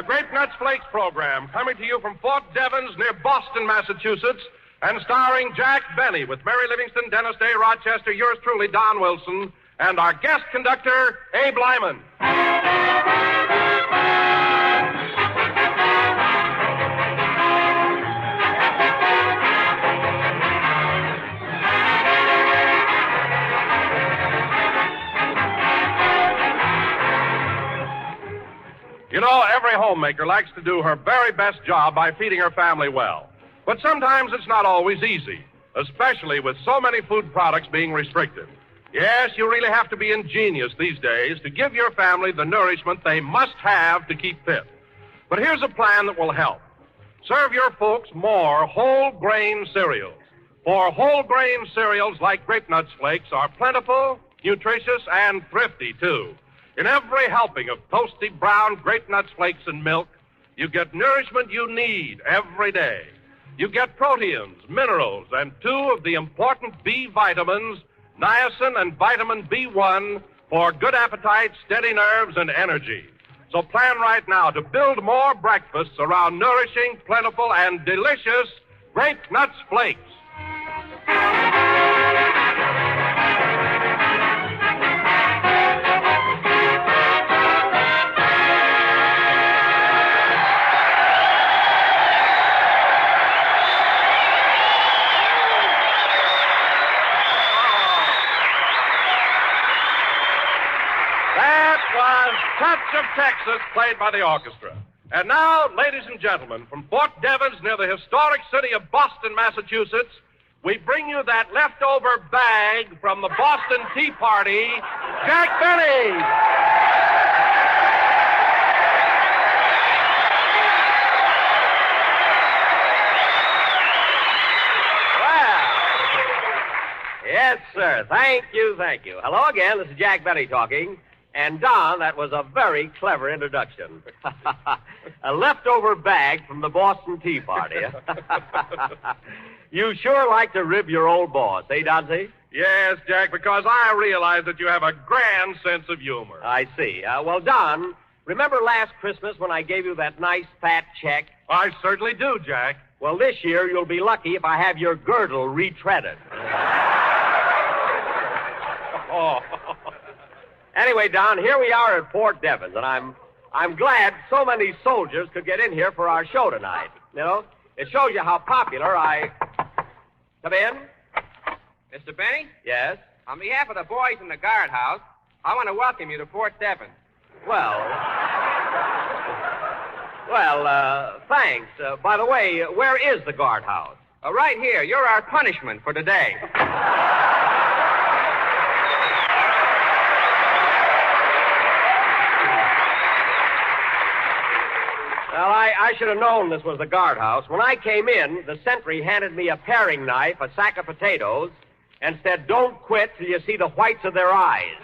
Grape Nuts Flakes program, coming to you from Fort Devons near Boston, Massachusetts, and starring Jack Benny with Mary Livingston, Dennis Day, Rochester, yours truly, Don Wilson, and our guest conductor, Abe Lyman. You know, every homemaker likes to do her very best job by feeding her family well. But sometimes it's not always easy, especially with so many food products being restricted. Yes, you really have to be ingenious these days to give your family the nourishment they must have to keep fit. But here's a plan that will help. Serve your folks more whole grain cereals. For whole grain cereals like Grape Nuts Flakes are plentiful, nutritious, and thrifty, too. In every helping of toasty brown Grape Nuts Flakes and milk, you get nourishment you need every day. You get proteins, minerals, and 2 of the important B vitamins, niacin and vitamin B1, for good appetite, steady nerves, and energy. So plan right now to build more breakfasts around nourishing, plentiful, and delicious Grape Nuts Flakes. Touch of Texas, played by the orchestra. And now, ladies and gentlemen, from Fort Devons near the historic city of Boston, Massachusetts, we bring you that leftover bag from the Boston Tea Party, Jack Benny. Well, yes, sir. Thank you, thank you. Hello again. This is Jack Benny talking. And, Don, that was a very clever introduction. A leftover bag from the Boston Tea Party. You sure like to rib your old boss, eh, Donsey? Yes, Jack, because I realize that you have a grand sense of humor. I see. Well, Don, remember last Christmas when I gave you that nice fat check? I certainly do, Jack. Well, this year you'll be lucky if I have your girdle retreaded. Oh. Anyway, Don, here we are at Fort Devons, and I'm glad so many soldiers could get in here for our show tonight. You know, it shows you how popular I... Come in? Mr. Benny? Yes? On behalf of the boys in the guardhouse, I want to welcome you to Fort Devons. Well, thanks. By the way, where is the guardhouse? Right here. You're our punishment for today. Well, I should have known this was the guardhouse. When I came in, the sentry handed me a paring knife, a sack of potatoes, and said, "Don't quit till you see the whites of their eyes."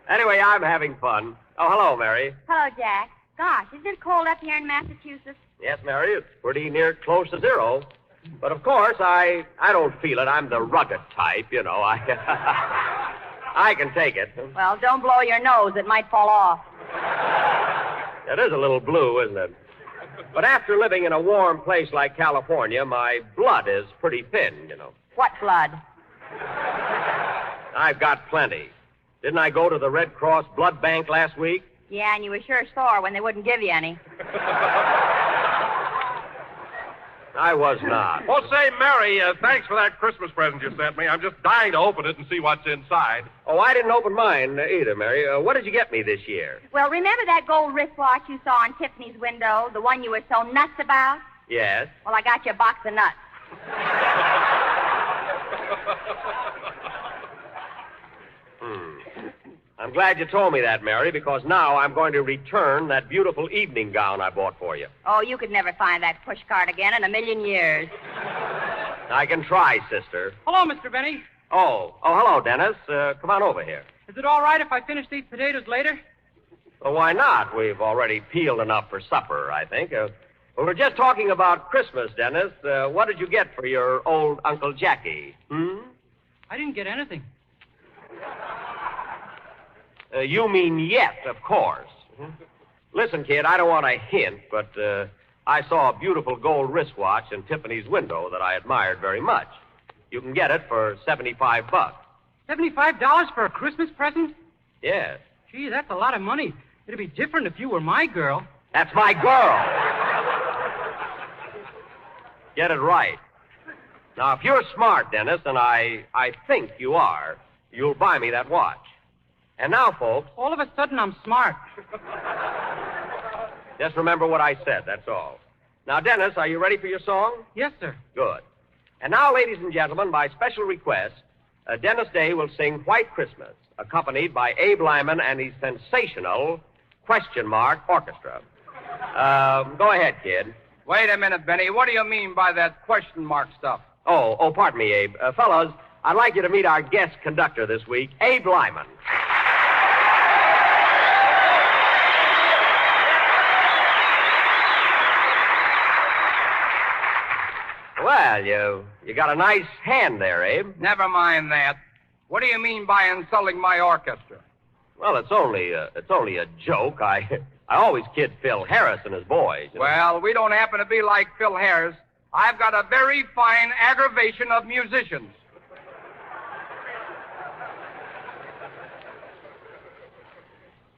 Anyway, I'm having fun. Oh, hello, Mary. Hello, Jack. Gosh, isn't it cold up here in Massachusetts? Yes, Mary, it's pretty near close to 0. But, of course, I don't feel it. I'm the rugged type, you know. I can take it. Well, don't blow your nose. It might fall off. It is a little blue, isn't it? But after living in a warm place like California, my blood is pretty thin, you know. What blood? I've got plenty. Didn't I go to the Red Cross blood bank last week? Yeah, and you were sure sore when they wouldn't give you any. I was not. Well, say, Mary, thanks for that Christmas present you sent me. I'm just dying to open it and see what's inside. Oh, I didn't open mine either, Mary. What did you get me this year? Well, remember that gold wristwatch you saw on Tiffany's window, the one you were so nuts about? Yes. Well, I got you a box of nuts. I'm glad you told me that, Mary, because now I'm going to return that beautiful evening gown I bought for you. Oh, you could never find that pushcart again in a million years. I can try, sister. Hello, Mr. Benny. Oh, hello, Dennis. Come on over here. Is it all right if I finish these potatoes later? Well, why not? We've already peeled enough for supper, I think. We were just talking about Christmas, Dennis. What did you get for your old Uncle Jackie? I didn't get anything. You mean yet, of course. Listen, kid, I don't want to hint, but I saw a beautiful gold wristwatch in Tiffany's window that I admired very much. You can get it for $75. $75 for a Christmas present? Yes. Gee, that's a lot of money. It'd be different if you were my girl. That's my girl. Get it right. Now, if you're smart, Dennis, and I think you are, you'll buy me that watch. And now, folks, All of a sudden, I'm smart. just remember what I said, that's all. Now, Dennis, are you ready for your song? Yes, sir. Good. And now, ladies and gentlemen, by special request, Dennis Day will sing White Christmas, accompanied by Abe Lyman and his sensational orchestra. Go ahead, kid. Wait a minute, Benny. What do you mean by that question mark stuff? Oh, pardon me, Abe. Fellows, I'd like you to meet our guest conductor this week, Abe Lyman. Well, you got a nice hand there, Abe. Never mind that. What do you mean by insulting my orchestra? Well, it's only a joke. I always kid Phil Harris and his boys. You know. Well, we don't happen to be like Phil Harris. I've got a very fine aggravation of musicians.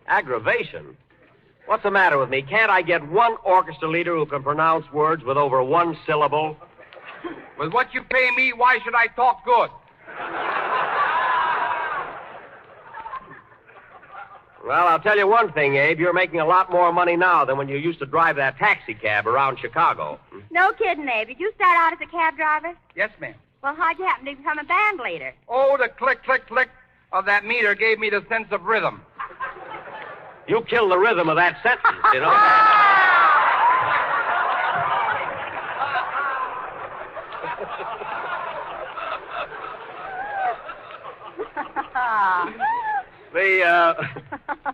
Aggravation? What's the matter with me? Can't I get one orchestra leader who can pronounce words with over one syllable? With what you pay me, why should I talk good? Well, I'll tell you one thing, Abe. You're making a lot more money now than when you used to drive that taxi cab around Chicago. No kidding, Abe. Did you start out as a cab driver? Yes, ma'am. Well, how'd you happen to become a band leader? Oh, the click, click, click of that meter gave me the sense of rhythm. You killed the rhythm of that sentence, you know.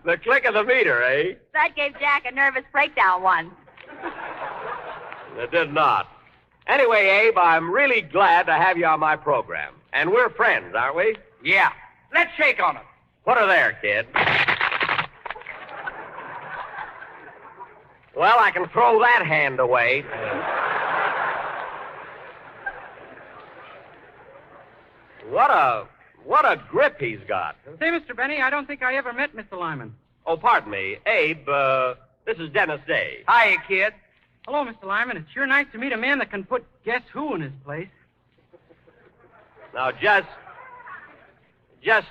The click of the meter, eh? That gave Jack a nervous breakdown once. It did not. Anyway, Abe, I'm really glad to have you on my program. And we're friends, aren't we? Yeah. Let's shake on it. Put her there, kid. Well, I can throw that hand away. What a grip he's got. Say, Mr. Benny, I don't think I ever met Mr. Lyman. Oh, pardon me. Abe, this is Dennis Day. Hiya, kid. Hello, Mr. Lyman. It's sure nice to meet a man that can put Guess Who in his place. Now, just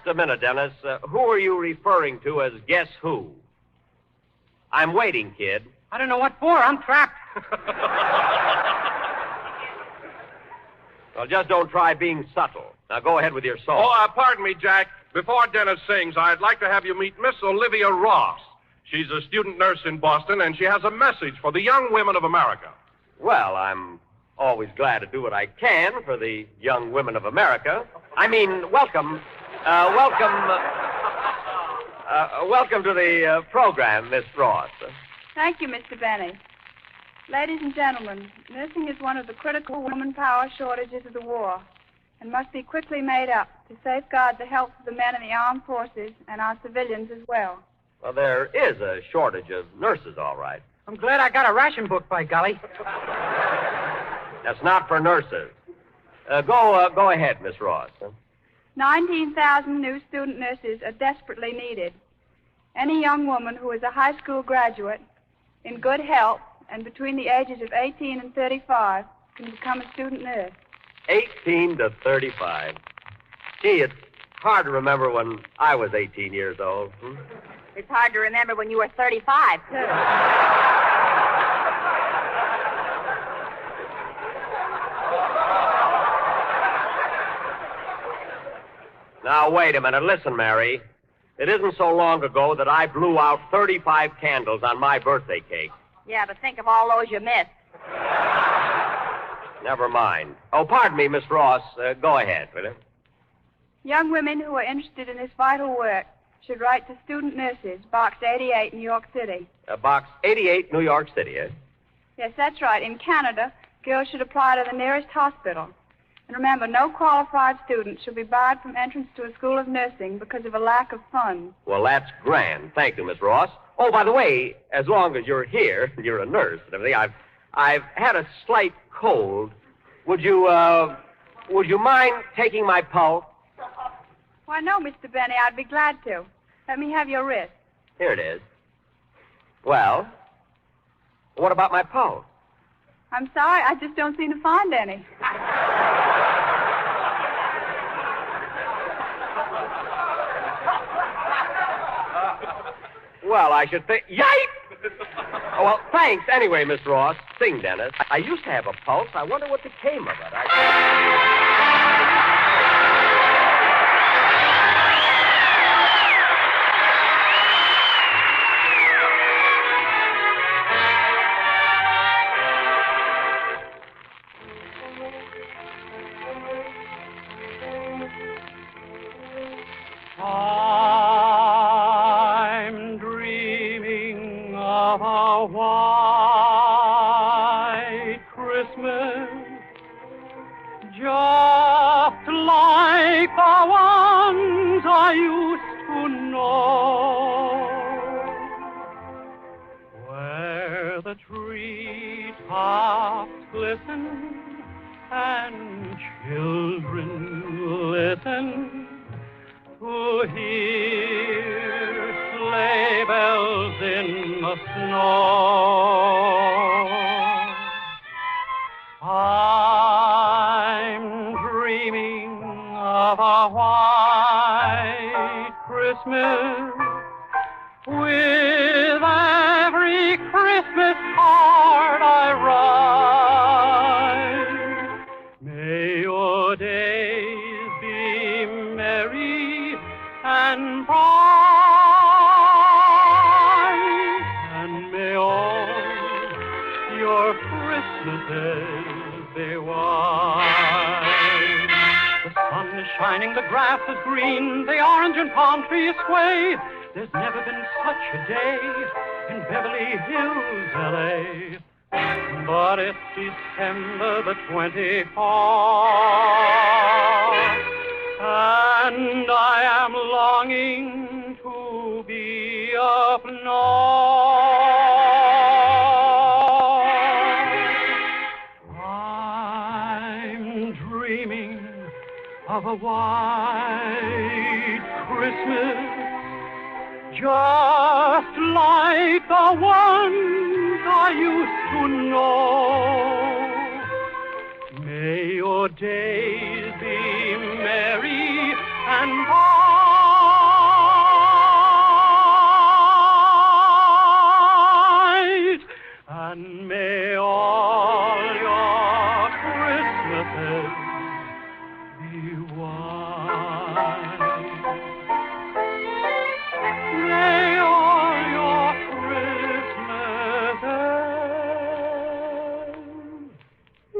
a minute, Dennis. Who are you referring to as Guess Who? I'm waiting, kid. I don't know what for. I'm trapped. Well, just don't try being subtle. Now, go ahead with your song. Oh, pardon me, Jack. Before Dennis sings, I'd like to have you meet Miss Olivia Ross. She's a student nurse in Boston, and she has a message for the young women of America. Well, I'm always glad to do what I can for the young women of America. I mean, welcome to the program, Miss Ross. Thank you, Mr. Benny. Ladies and gentlemen, nursing is one of the critical woman power shortages of the war and must be quickly made up to safeguard the health of the men in the armed forces and our civilians as well. Well, there is a shortage of nurses, all right. I'm glad I got a ration book, by golly. That's not for nurses. Go ahead, Miss Ross. 19,000 new student nurses are desperately needed. Any young woman who is a high school graduate, in good health, and between the ages of 18 and 35 can become a student nurse. 18 to 35. Gee, it's hard to remember when I was 18 years old. It's hard to remember when you were 35, too. Now, wait a minute. Listen, Mary. It isn't so long ago that I blew out 35 candles on my birthday cake. Yeah, but think of all those you missed. Never mind. Oh, pardon me, Miss Ross. Go ahead, will you? Young women who are interested in this vital work should write to Student Nurses, Box 88, New York City. Box 88, New York City, eh? Yes, that's right. In Canada, girls should apply to the nearest hospital. And remember, no qualified student should be barred from entrance to a school of nursing because of a lack of funds. Well, that's grand. Thank you, Miss Ross. Oh, by the way, as long as you're here, you're a nurse and everything, I've had a slight cold. Would you mind taking my pulse? Why, no, Mr. Benny, I'd be glad to. Let me have your wrist. Here it is. Well, what about my pulse? I'm sorry, I just don't seem to find any. Well, I should think... Yipe! Oh, well, thanks anyway, Miss Ross. Sing, Dennis. I used to have a pulse. I wonder what became of it. I'm dreaming of a white Christmas, just like the ones I used to know, where the treetops glisten and children listen to hear sleigh bells in the snow. I'm dreaming of a white Christmas with every Christmas card I write. May your days be merry and bright, and may all your Christmases be white. The sun is shining, the grass is green, the orange and palm trees sway. There's never been such a day in Beverly Hills, L.A. But it's December the 24th, and I am longing to be up north. I'm dreaming of a white Christmas, just like the ones I used to know. May your days be merry and bright, and may all your Christmases be white. May all your Christmases be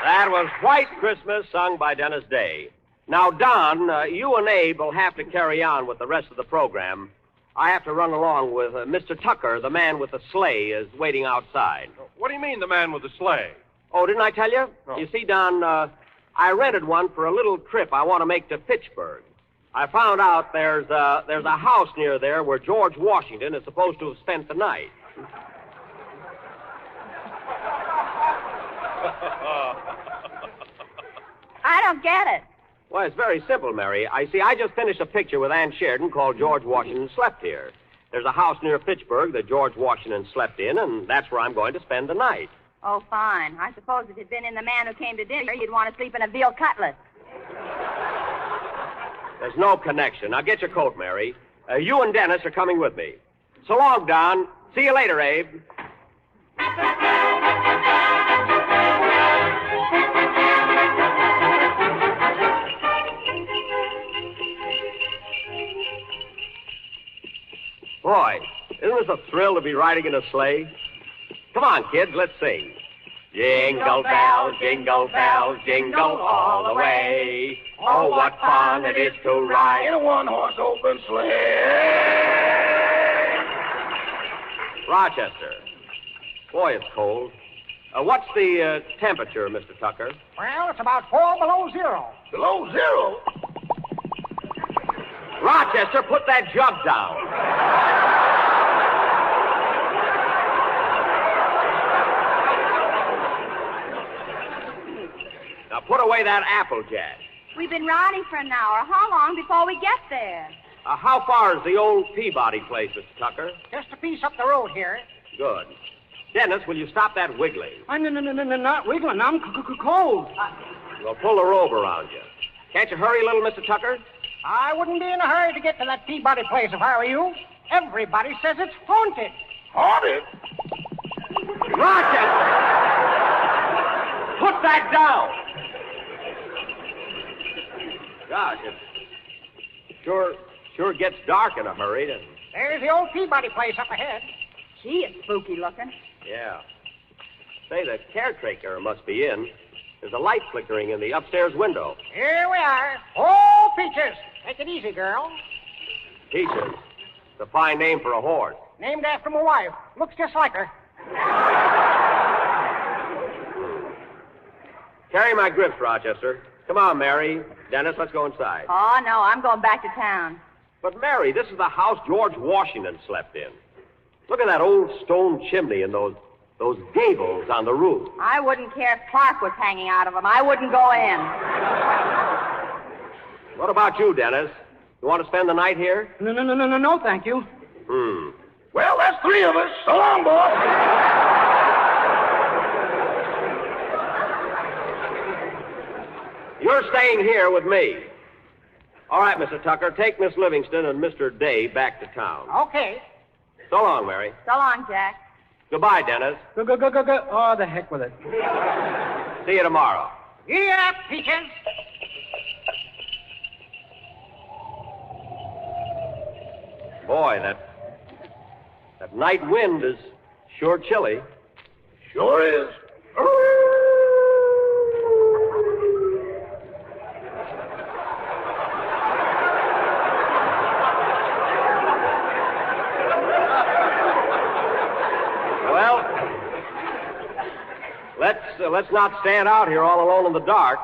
That was White Christmas, sung by Dennis Day. Now, Don, you and Abe will have to carry on with the rest of the program. I have to run along with Mr. Tucker, the man with the sleigh, is waiting outside. What do you mean, the man with the sleigh? Oh, didn't I tell you? No. You see, Don, I rented one for a little trip I want to make to Fitchburg. I found out there's a house near there where George Washington is supposed to have spent the night. I don't get it. Well, it's very simple, Mary. I just finished a picture with Ann Sheridan called George Washington Slept Here. There's a house near Fitchburg that George Washington slept in, and that's where I'm going to spend the night. Oh, fine. I suppose if it had been in The Man Who Came to Dinner, you'd want to sleep in a veal cutlet. There's no connection. Now, get your coat, Mary. You and Dennis are coming with me. So long, Don. See you later, Abe. Boy, isn't this a thrill to be riding in a sleigh? Come on, kids, let's sing. Jingle bells, jingle all the way. Oh, what fun it is to ride in a one-horse open sleigh. Rochester. Boy, it's cold. What's the temperature, Mr. Tucker? Well, it's about 4 below zero. Below zero? Rochester, put that jug down. Now put away that Applejack. We've been riding for an hour. How long before we get there? How far is the old Peabody place, Mr. Tucker? Just a piece up the road here. Good. Dennis, will you stop that wiggling? I'm not wiggling. I'm cold. Well, pull the robe around you. Can't you hurry a little, Mr. Tucker? I wouldn't be in a hurry to get to that Peabody place if I were you. Everybody says it's haunted. Haunted? Rochester! Put that down! Gosh, it sure gets dark in a hurry, doesn't it? There's the old Peabody place up ahead. Gee, it's spooky looking. Yeah. Say, the caretaker must be in. There's a light flickering in the upstairs window. Here we are. Oh, Peaches. Take it easy, girl. Peaches. It's a fine name for a horse. Named after my wife. Looks just like her. Carry my grips, Rochester. Come on, Mary. Dennis, let's go inside. Oh, no, I'm going back to town. But, Mary, this is the house George Washington slept in. Look at that old stone chimney and those gables on the roof. I wouldn't care if Clark was hanging out of them. I wouldn't go in. What about you, Dennis? You want to spend the night here? No, thank you. Well, that's 3 of us. So long, boy. You're staying here with me. All right, Mr. Tucker, take Miss Livingston and Mr. Day back to town. Okay. So long, Mary. So long, Jack. Goodbye, Dennis. Go. Oh, the heck with it. See you tomorrow. Yeah, Peaches. Boy, that night wind is sure chilly. Sure is. Well, let's not stand out here all alone in the dark.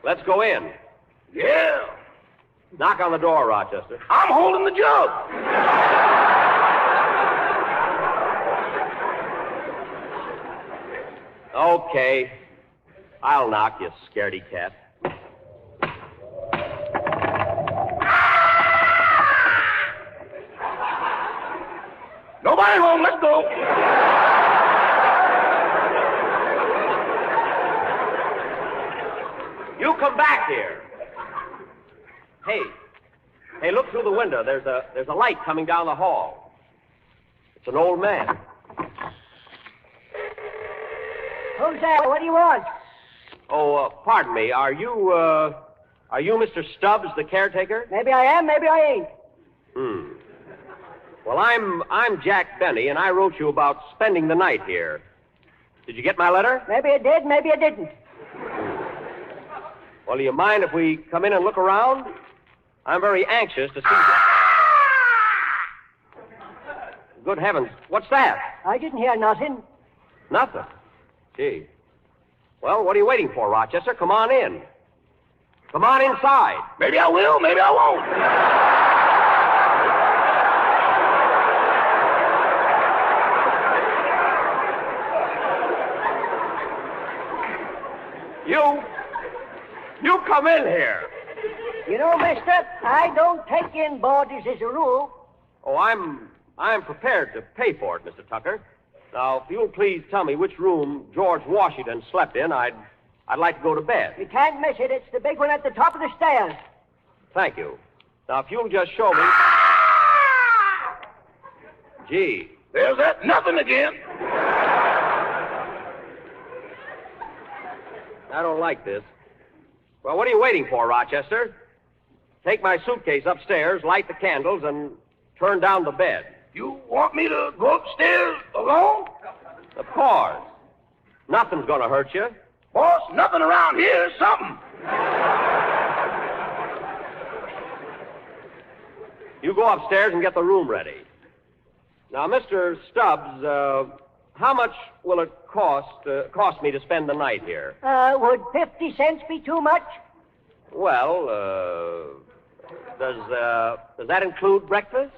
Let's go in. Yeah. Knock on the door, Rochester. I'm holding the jug. Okay. I'll knock, you scaredy cat. Nobody home. Let's go. You come back here. Hey, look through the window. There's a light coming down the hall. It's an old man. Who's that? What do you want? Oh, pardon me. Are you Mr. Stubbs, the caretaker? Maybe I am, maybe I ain't. Well, I'm Jack Benny, and I wrote you about spending the night here. Did you get my letter? Maybe I did, maybe I didn't. Well, do you mind if we come in and look around? I'm very anxious to see... Good heavens, what's that? I didn't hear nothing. Nothing. Gee. Well, what are you waiting for, Rochester? Come on in. Come on inside. Maybe I will, maybe I won't. You come in here. You know, mister, I don't take in boarders as a rule. Oh, I'm prepared to pay for it, Mr. Tucker. Now, if you'll please tell me which room George Washington slept in, I'd like to go to bed. You can't miss it. It's the big one at the top of the stairs. Thank you. Now, if you'll just show me... Gee. There's that nothing again. I don't like this. Well, what are you waiting for, Rochester? Take my suitcase upstairs, light the candles, and turn down the bed. You want me to go upstairs alone? Of course. Nothing's going to hurt you. Boss, nothing around here is something. You go upstairs and get the room ready. Now, Mr. Stubbs, how much will it cost me to spend the night here? Would 50 cents be too much? Well, does that include breakfast?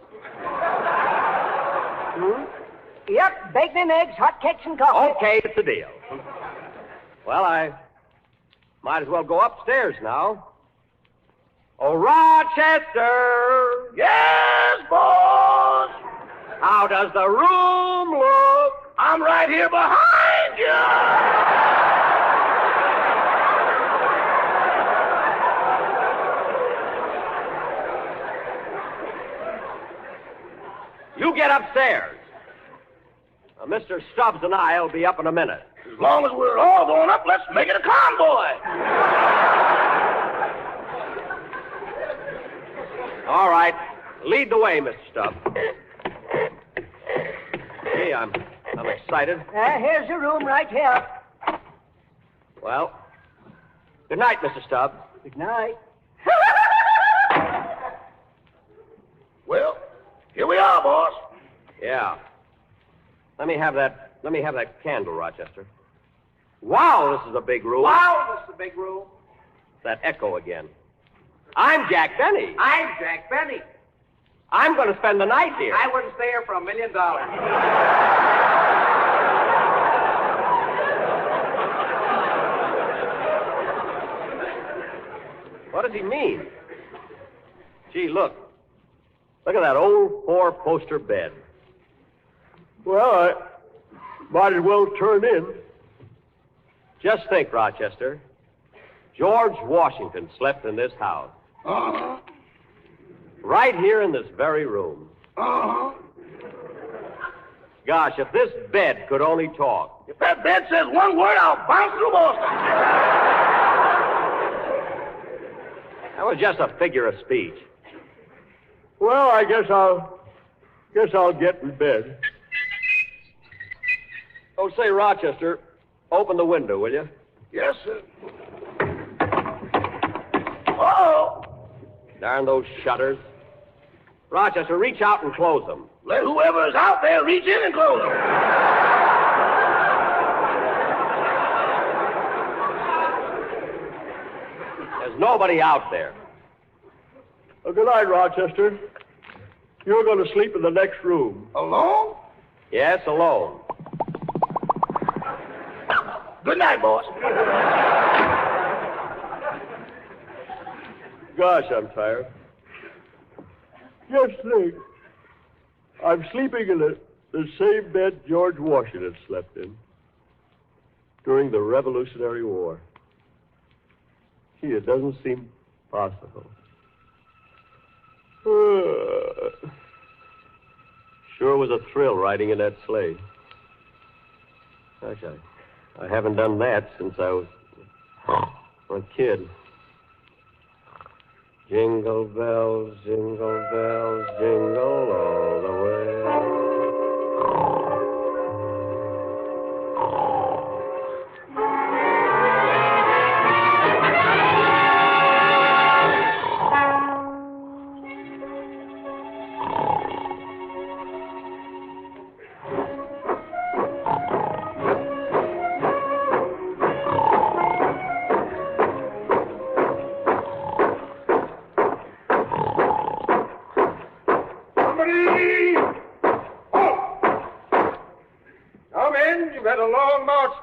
Yep, bacon and eggs, hot cakes and coffee. Okay, it's a deal. Well, I might as well go upstairs now. Oh, Rochester! Yes, boss. How does the room look? I'm right here behind you. You get upstairs. Now, Mr. Stubbs and I'll be up in a minute. As long as we're all going up, let's make it a convoy. All right. Lead the way, Mr. Stubbs. Gee, I'm excited. Here's the room right here. Well, good night, Mr. Stubbs. Good night. Well, here we are, boss. Yeah. Let me have that candle, Rochester. Wow, this is a big room. Wow, this is a big room. That echo again. I'm Jack Benny. I'm Jack Benny. I'm going to spend the night here. I wouldn't stay here for $1 million. What does he mean? Gee, look. Look at that old four-poster bed. Well, I might as well turn in. Just think, Rochester. George Washington slept in this house. Uh-huh. Right here in this very room. Uh-huh. Gosh, if this bed could only talk. If that bed says one word, I'll bounce through Boston. That was just a figure of speech. Well, I guess I'll get in bed. Oh, say, Rochester, open the window, will you? Yes, sir. Uh-oh. Darn those shutters. Rochester, reach out and close them. Let whoever is out there reach in and close them. There's nobody out there. Well, good night, Rochester. You're going to sleep in the next room. Alone? Yes, alone. Good night, boss. Gosh, I'm tired. Just think. I'm sleeping in the same bed George Washington slept in during the Revolutionary War. Gee, it doesn't seem possible. Sure was a thrill riding in that sleigh. Gosh, I haven't done that since I was a kid. Jingle bells, jingle all the way.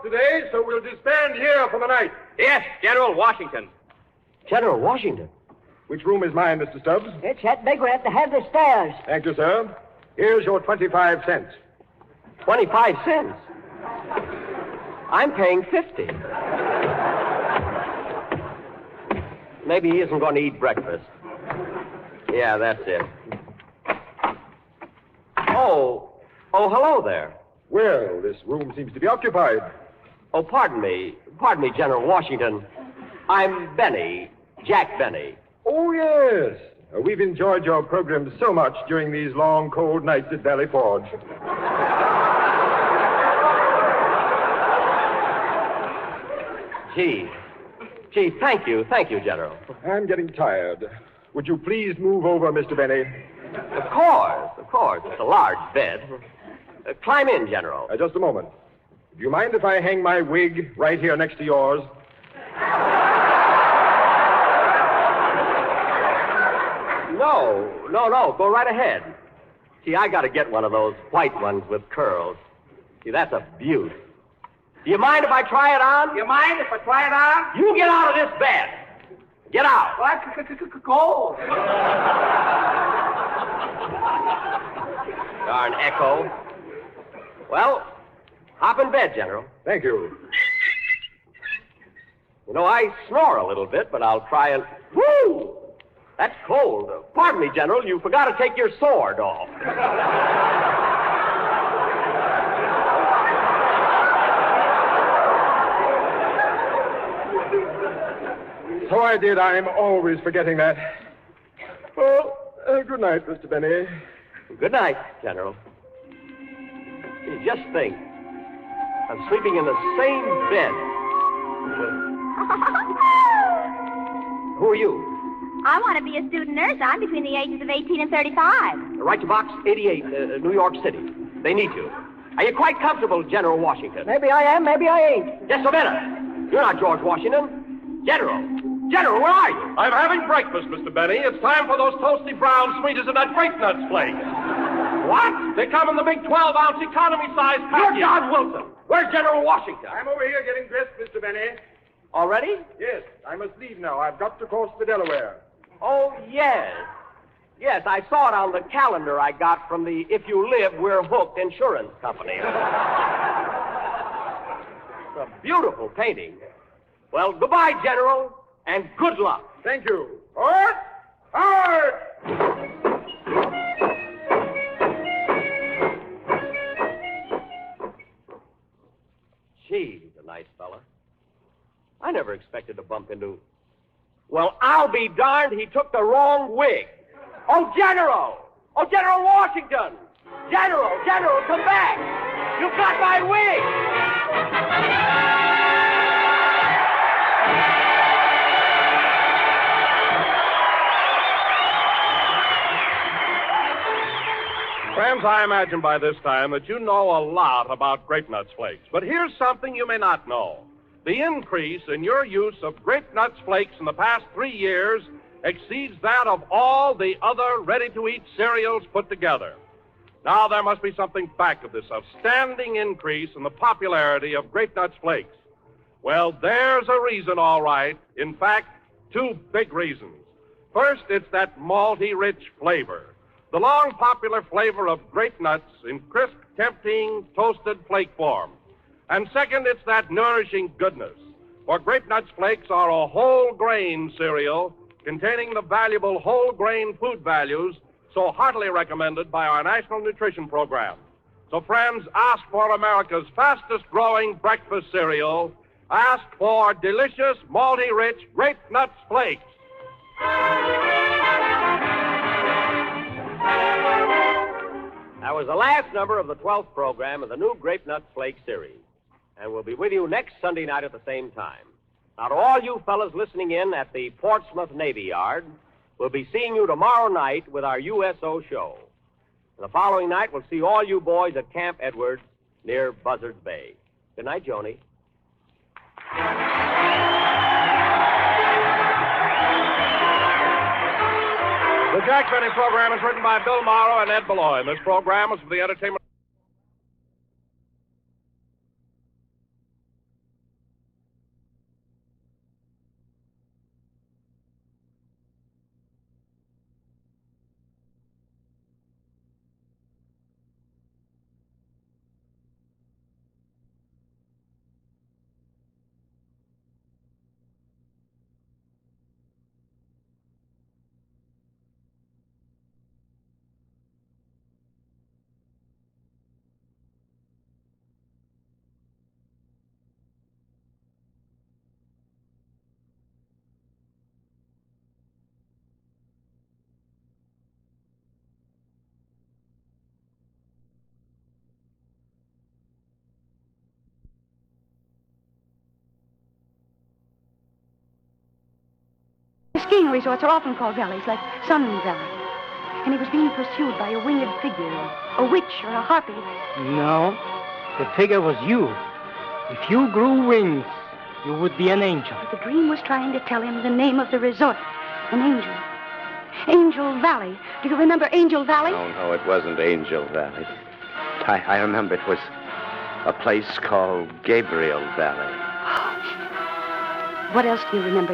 Today, so we'll disband here for the night. Yes, General Washington. General Washington. Which room is mine, Mr. Stubbs? It's that big one at the head of the stairs. Thank you, sir. Here's your 25 cents. 25 cents? I'm paying 50. Maybe he isn't going to eat breakfast. Yeah, that's it. Oh, hello there. Well, this room seems to be occupied. Oh, pardon me, General Washington. I'm Benny, Jack Benny. Oh, yes. We've enjoyed your program so much during these long, cold nights at Valley Forge. Gee, thank you, General. I'm getting tired. Would you please move over, Mr. Benny? Of course. It's a large bed. Climb in, General. Just a moment. Do you mind if I hang my wig right here next to yours? No. Go right ahead. See, I got to get one of those white ones with curls. See, that's a beaut. Do you mind if I try it on? You mind if I try it on? You get out of this bed. Get out. What? Cold. Darn echo. Well, hop in bed, General. Thank you. You know, I snore a little bit, but I'll try and... Woo! That's cold. Pardon me, General. You forgot to take your sword off. So I did. I'm always forgetting that. Well, good night, Mr. Benny. Good night, General. Gee, just think. I'm sleeping in the same bed. Who are you? I want to be a student nurse. I'm between the ages of 18 and 35. Right to Box 88, New York City. They need you. Are you quite comfortable, General Washington? Maybe I am, maybe I ain't. Just a minute. You're not George Washington. General, where are you? I'm having breakfast, Mr. Benny. It's time for those toasty brown sweeters and that grape nuts flakes. What? They come in the big 12-ounce economy-size package. You're John Wilson. Where's General Washington? I'm over here getting dressed, Mr. Benny. Already? Yes, I must leave now. I've got to cross the Delaware. Oh, yes. Yes, I saw it on the calendar I got from the If You Live, We're Hooked insurance company. It's a beautiful painting. Well, goodbye, General, and good luck. Thank you. Hard! Hard! Gee, he's a nice fella. I never expected to bump into... Well, I'll be darned, he took the wrong wig. Oh, General! Oh, General Washington! General, come back! You've got my wig! Friends, I imagine by this time that you know a lot about Grape Nuts Flakes. But here's something you may not know. The increase in your use of Grape Nuts Flakes in the past 3 years exceeds that of all the other ready-to-eat cereals put together. Now, there must be something back of this outstanding increase in the popularity of Grape Nuts Flakes. Well, there's a reason, all right. In fact, 2 big reasons. First, it's that malty, rich flavor. The long popular flavor of grape nuts in crisp, tempting, toasted flake form. And second, it's that nourishing goodness. For Grape Nuts Flakes are a whole grain cereal containing the valuable whole grain food values so heartily recommended by our National Nutrition Program. So, friends, ask for America's fastest growing breakfast cereal. Ask for delicious, malty, rich Grape Nuts Flakes. That was the last number of the 12th program of the new Grape Nuts Flake series. And we'll be with you next Sunday night at the same time. Now, to all you fellas listening in at the Portsmouth Navy Yard, we'll be seeing you tomorrow night with our USO show. And the following night, we'll see all you boys at Camp Edwards near Buzzards Bay. Good night, Joni. The Jack Benny program is written by Bill Morrow and Ed Beloy. This program is for the entertainment... Skiing resorts are often called valleys, like Sun Valley. And he was being pursued by a winged figure, a witch or a harpy. No, the figure was you. If you grew wings, you would be an angel. But the dream was trying to tell him the name of the resort, an angel. Angel Valley. Do you remember Angel Valley? No, it wasn't Angel Valley. I remember it was a place called Gabriel Valley. What else do you remember?